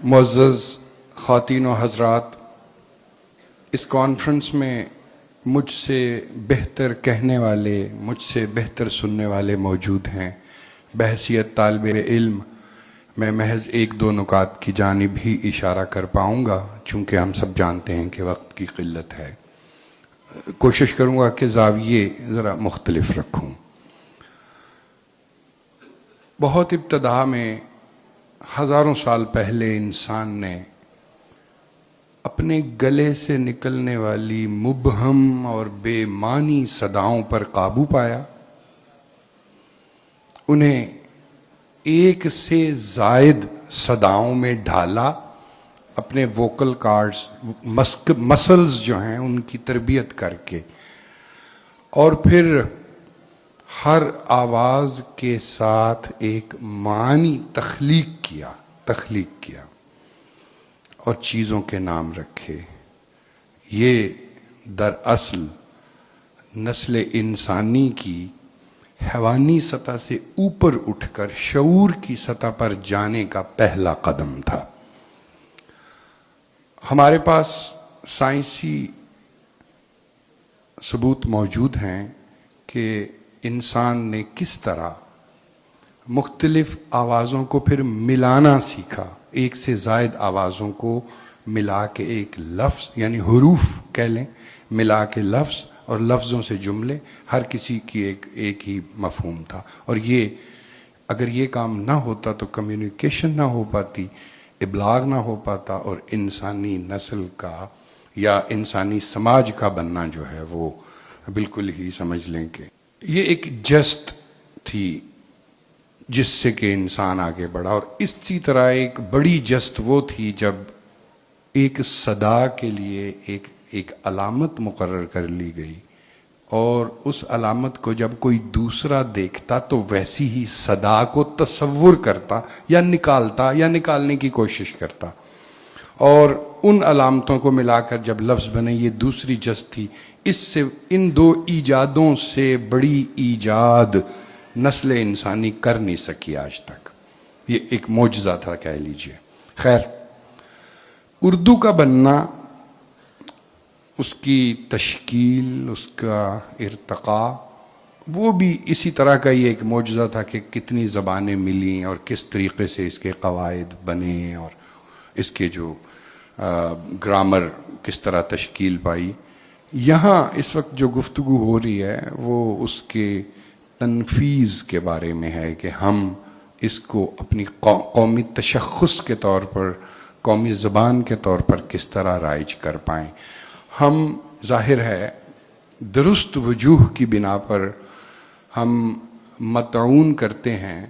معزز خواتین و حضرات، اس کانفرنس میں مجھ سے بہتر کہنے والے، مجھ سے بہتر سننے والے موجود ہیں۔ بحیثیت طالب علم میں محض ایک دو نکات کی جانب ہی اشارہ کر پاؤں گا، چونکہ ہم سب جانتے ہیں کہ وقت کی قلت ہے۔ کوشش کروں گا کہ زاویے ذرا مختلف رکھوں۔ بہت ابتدا میں ہزاروں سال پہلے انسان نے اپنے گلے سے نکلنے والی مبہم اور بے معنی صداؤں پر قابو پایا، انہیں ایک سے زائد صداؤں میں ڈھالا، اپنے ووکل کارڈز مسلز جو ہیں ان کی تربیت کر کے، اور پھر ہر آواز کے ساتھ ایک معنی تخلیق کیا اور چیزوں کے نام رکھے۔ یہ دراصل نسل انسانی کی حیوانی سطح سے اوپر اٹھ کر شعور کی سطح پر جانے کا پہلا قدم تھا۔ ہمارے پاس سائنسی ثبوت موجود ہیں کہ انسان نے کس طرح مختلف آوازوں کو پھر ملانا سیکھا، ایک سے زائد آوازوں کو ملا کے ایک لفظ، یعنی حروف کہہ لیں، ملا کے لفظ، اور لفظوں سے جملے، ہر کسی کی ایک ہی مفہوم تھا۔ اور یہ اگر یہ کام نہ ہوتا تو کمیونیکیشن نہ ہو پاتی، ابلاغ نہ ہو پاتا، اور انسانی نسل کا یا انسانی سماج کا بننا جو ہے وہ بالکل ہی سمجھ لیں کہ یہ ایک جست تھی جس سے کہ انسان آگے بڑھا۔ اور اسی طرح ایک بڑی جست وہ تھی جب ایک صدا کے لیے ایک علامت مقرر کر لی گئی، اور اس علامت کو جب کوئی دوسرا دیکھتا تو ویسی ہی صدا کو تصور کرتا یا نکالتا یا نکالنے کی کوشش کرتا، اور ان علامتوں کو ملا کر جب لفظ بنے، یہ دوسری جست تھی۔ اس سے ان دو ایجادوں سے بڑی ایجاد نسل انسانی کر نہیں سکی آج تک۔ یہ ایک معجزہ تھا کہہ لیجئے۔ خیر، اردو کا بننا، اس کی تشکیل، اس کا ارتقاء، وہ بھی اسی طرح کا ہی ایک معجزہ تھا کہ کتنی زبانیں ملیں اور کس طریقے سے اس کے قواعد بنے اور اس کے جو گرامر کس طرح تشکیل پائی۔ یہاں اس وقت جو گفتگو ہو رہی ہے وہ اس کے تنفیذ کے بارے میں ہے کہ ہم اس کو اپنی قومی تشخص کے طور پر، قومی زبان کے طور پر کس طرح رائج کر پائیں۔ ہم ظاہر ہے درست وجوہ کی بنا پر ہم مطعون کرتے ہیں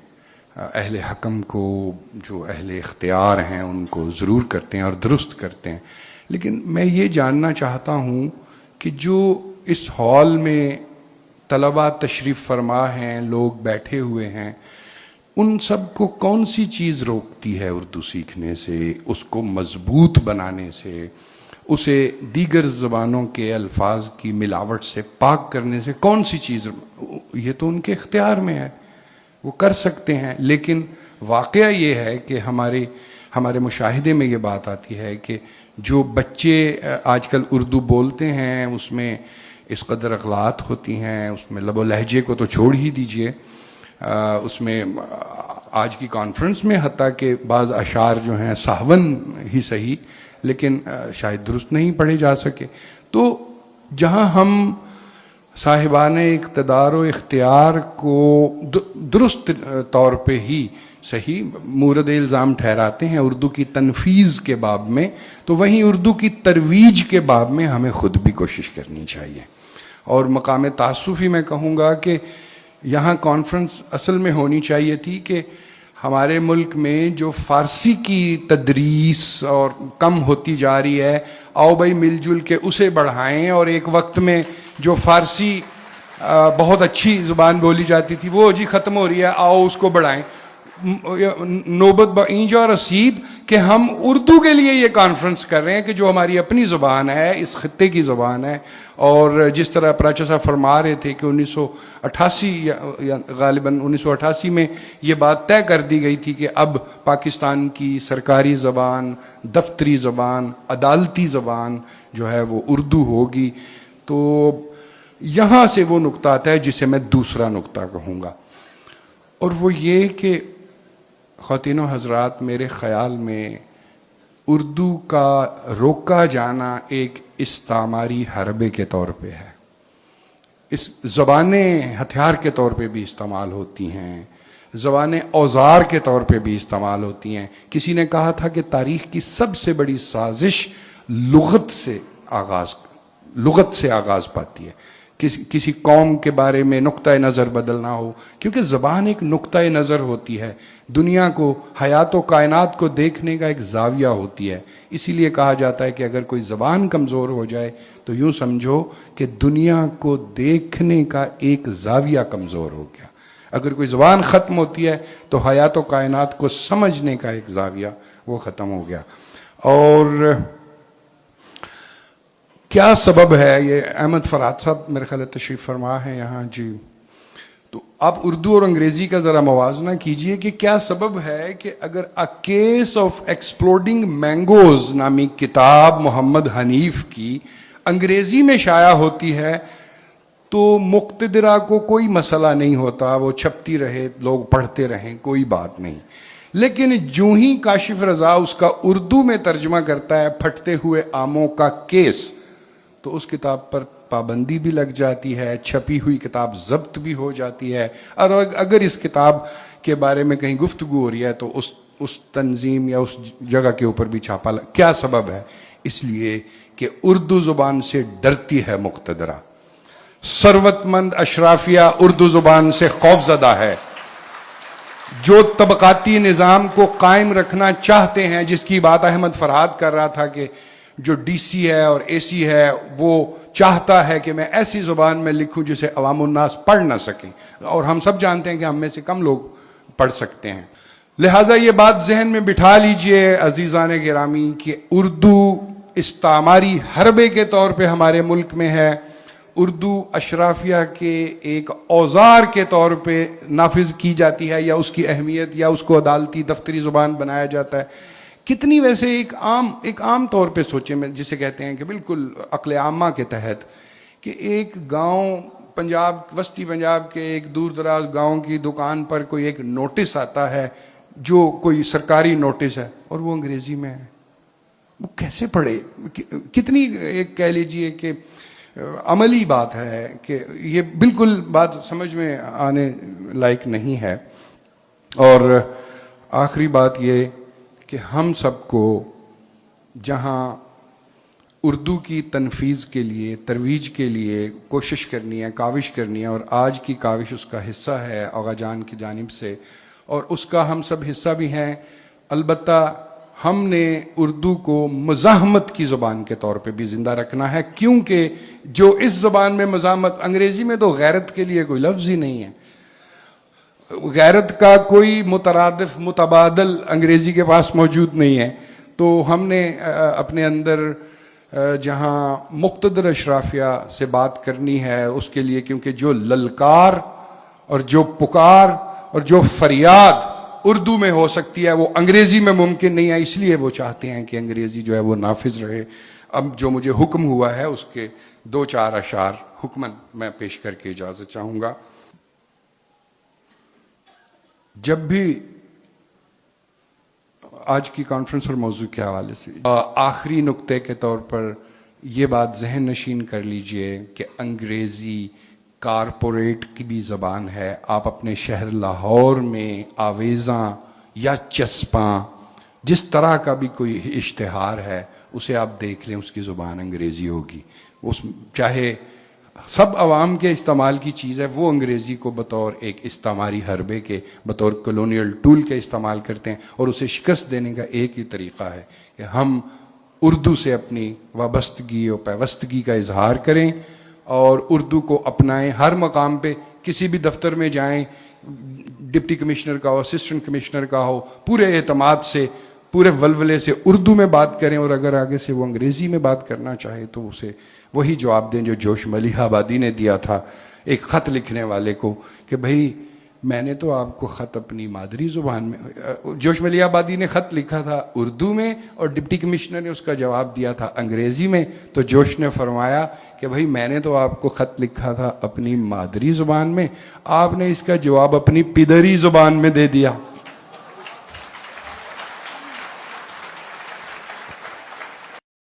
اہل حکم کو، جو اہل اختیار ہیں ان کو ضرور کرتے ہیں اور درست کرتے ہیں، لیکن میں یہ جاننا چاہتا ہوں کہ جو اس ہال میں طلباء تشریف فرما ہیں، لوگ بیٹھے ہوئے ہیں، ان سب کو کون سی چیز روکتی ہے اردو سیکھنے سے، اس کو مضبوط بنانے سے، اسے دیگر زبانوں کے الفاظ کی ملاوٹ سے پاک کرنے سے؟ کون سی چیز؟ یہ تو ان کے اختیار میں ہے، وہ کر سکتے ہیں، لیکن واقعہ یہ ہے کہ ہمارے مشاہدے میں یہ بات آتی ہے کہ جو بچے آج کل اردو بولتے ہیں اس میں اس قدر اغلاط ہوتی ہیں، اس میں لب و لہجے کو تو چھوڑ ہی دیجئے، اس میں آج کی کانفرنس میں حتیٰ کہ بعض اشعار جو ہیں سہون ہی صحیح لیکن شاید درست نہیں پڑھے جا سکے۔ تو جہاں ہم صاحبان اقتدار و اختیار کو درست طور پہ ہی صحیح مورد الزام ٹھہراتے ہیں اردو کی تنفیذ کے باب میں، تو وہیں اردو کی ترویج کے باب میں ہمیں خود بھی کوشش کرنی چاہیے۔ اور مقام تعسفی میں کہوں گا کہ یہاں کانفرنس اصل میں ہونی چاہیے تھی کہ ہمارے ملک میں جو فارسی کی تدریس اور کم ہوتی جا رہی ہے، آؤ بھائی مل جل کے اسے بڑھائیں، اور ایک وقت میں جو فارسی بہت اچھی زبان بولی جاتی تھی وہ جی ختم ہو رہی ہے، آؤ اس کو بڑھائیں۔ نوبت اینج اور رسید کہ ہم اردو کے لیے یہ کانفرنس کر رہے ہیں کہ جو ہماری اپنی زبان ہے، اس خطے کی زبان ہے. اور جس طرح پراچا صاحب فرما رہے تھے کہ 1988 یا غالباً 1988 میں یہ بات طے کر دی گئی تھی کہ اب پاکستان کی سرکاری زبان، دفتری زبان، عدالتی زبان جو ہے وہ اردو ہوگی. تو یہاں سے وہ نقطہ آتا ہے جسے میں دوسرا نقطہ کہوں گا، اور وہ یہ کہ خواتین و حضرات، میرے خیال میں اردو کا روکا جانا ایک استعماری حربے کے طور پہ ہے. اس زبانیں ہتھیار کے طور پہ بھی استعمال ہوتی ہیں، زبانیں اوزار کے طور پہ بھی استعمال ہوتی ہیں. کسی نے کہا تھا کہ تاریخ کی سب سے بڑی سازش لغت سے آغاز پاتی ہے. کسی قوم کے بارے میں نقطہ نظر بدلنا ہو، کیونکہ زبان ایک نقطہ نظر ہوتی ہے، دنیا کو، حیات و کائنات کو دیکھنے کا ایک زاویہ ہوتی ہے. اسی لیے کہا جاتا ہے کہ اگر کوئی زبان کمزور ہو جائے تو یوں سمجھو کہ دنیا کو دیکھنے کا ایک زاویہ کمزور ہو گیا. اگر کوئی زبان ختم ہوتی ہے تو حیات و کائنات کو سمجھنے کا ایک زاویہ وہ ختم ہو گیا. اور کیا سبب ہے، یہ احمد فرحات صاحب میرے خیال تشریف فرما ہے یہاں جی، تو آپ اردو اور انگریزی کا ذرا موازنہ کیجئے کہ کیا سبب ہے کہ اگر اے کیس آف ایکسپلوڈنگ مینگوز نامی کتاب محمد حنیف کی انگریزی میں شائع ہوتی ہے تو مقتدرہ کو کوئی مسئلہ نہیں ہوتا، وہ چھپتی رہے، لوگ پڑھتے رہیں، کوئی بات نہیں. لیکن جو ہی کاشف رضا اس کا اردو میں ترجمہ کرتا ہے پھٹتے ہوئے آموں کا کیس، تو اس کتاب پر پابندی بھی لگ جاتی ہے، چھپی ہوئی کتاب ضبط بھی ہو جاتی ہے. اور اگر اس کتاب کے بارے میں کہیں گفتگو ہو رہی ہے تو اس تنظیم یا اس جگہ کے اوپر بھی چھاپا کیا سبب ہے؟ اس لیے کہ اردو زبان سے ڈرتی ہے مقتدرہ. ثروت مند اشرافیہ اردو زبان سے خوف زدہ ہے. جو طبقاتی نظام کو قائم رکھنا چاہتے ہیں، جس کی بات احمد فرحات کر رہا تھا کہ جو ڈی سی ہے اور اے سی ہے وہ چاہتا ہے کہ میں ایسی زبان میں لکھوں جسے عوام الناس پڑھ نہ سکیں، اور ہم سب جانتے ہیں کہ ہم میں سے کم لوگ پڑھ سکتے ہیں. لہٰذا یہ بات ذہن میں بٹھا لیجئے عزیزان گرامی کہ اردو استعماری حربے کے طور پہ ہمارے ملک میں ہے. اردو اشرافیہ کے ایک اوزار کے طور پہ نافذ کی جاتی ہے، یا اس کی اہمیت، یا اس کو عدالتی دفتری زبان بنایا جاتا ہے. کتنی ویسے ایک عام طور پہ سوچیں، میں جسے کہتے ہیں کہ بالکل عقل عامہ کے تحت، کہ ایک گاؤں وسطی پنجاب کے ایک دور دراز گاؤں کی دکان پر کوئی ایک نوٹس آتا ہے جو کوئی سرکاری نوٹس ہے اور وہ انگریزی میں ہے. وہ کیسے پڑھے؟ کتنی ایک کہہ لیجئے کہ عملی بات ہے کہ یہ بالکل بات سمجھ میں آنے لائق نہیں ہے. اور آخری بات یہ کہ ہم سب کو جہاں اردو کی تنفیذ کے لیے، ترویج کے لیے کوشش کرنی ہے، کاوش کرنی ہے، اور آج کی کاوش اس کا حصہ ہے آغا جان کی جانب سے، اور اس کا ہم سب حصہ بھی ہیں. البتہ ہم نے اردو کو مزاحمت کی زبان کے طور پہ بھی زندہ رکھنا ہے، کیونکہ جو اس زبان میں مزاحمت، انگریزی میں تو غیرت کے لیے کوئی لفظ ہی نہیں ہے، غیرت کا کوئی مترادف متبادل انگریزی کے پاس موجود نہیں ہے. تو ہم نے اپنے اندر جہاں مقتدر اشرافیہ سے بات کرنی ہے اس کے لیے، کیونکہ جو للکار اور جو پکار اور جو فریاد اردو میں ہو سکتی ہے وہ انگریزی میں ممکن نہیں ہے، اس لیے وہ چاہتے ہیں کہ انگریزی جو ہے وہ نافذ رہے. اب جو مجھے حکم ہوا ہے اس کے 2-4 اشعار حکمن میں پیش کر کے اجازت چاہوں گا. جب بھی آج کی کانفرنس اور موضوع کے حوالے سے آخری نقطے کے طور پر یہ بات ذہن نشین کر لیجئے کہ انگریزی کارپوریٹ کی بھی زبان ہے. آپ اپنے شہر لاہور میں آویزاں یا چسپاں جس طرح کا بھی کوئی اشتہار ہے اسے آپ دیکھ لیں، اس کی زبان انگریزی ہوگی. چاہے سب عوام کے استعمال کی چیز ہے، وہ انگریزی کو بطور ایک استعماری حربے کے، بطور کولونیل ٹول کے استعمال کرتے ہیں. اور اسے شکست دینے کا ایک ہی طریقہ ہے کہ ہم اردو سے اپنی وابستگی اور پیوستگی کا اظہار کریں اور اردو کو اپنائیں. ہر مقام پہ کسی بھی دفتر میں جائیں، ڈپٹی کمشنر کا ہو، اسسٹنٹ کمشنر کا ہو، پورے اعتماد سے، پورے ولولے سے اردو میں بات کریں، اور اگر آگے سے وہ انگریزی میں بات کرنا چاہے تو اسے وہی جواب دیں جو جوش ملیح آبادی نے دیا تھا ایک خط لکھنے والے کو کہ بھائی میں نے تو آپ کو خط اپنی مادری زبان میں، جوش ملیح آبادی نے خط لکھا تھا اردو میں اور ڈپٹی کمشنر نے اس کا جواب دیا تھا انگریزی میں، تو جوش نے فرمایا کہ بھائی میں نے تو آپ کو خط لکھا تھا اپنی مادری زبان میں، آپ نے اس کا جواب اپنی پدری زبان میں دے دیا۔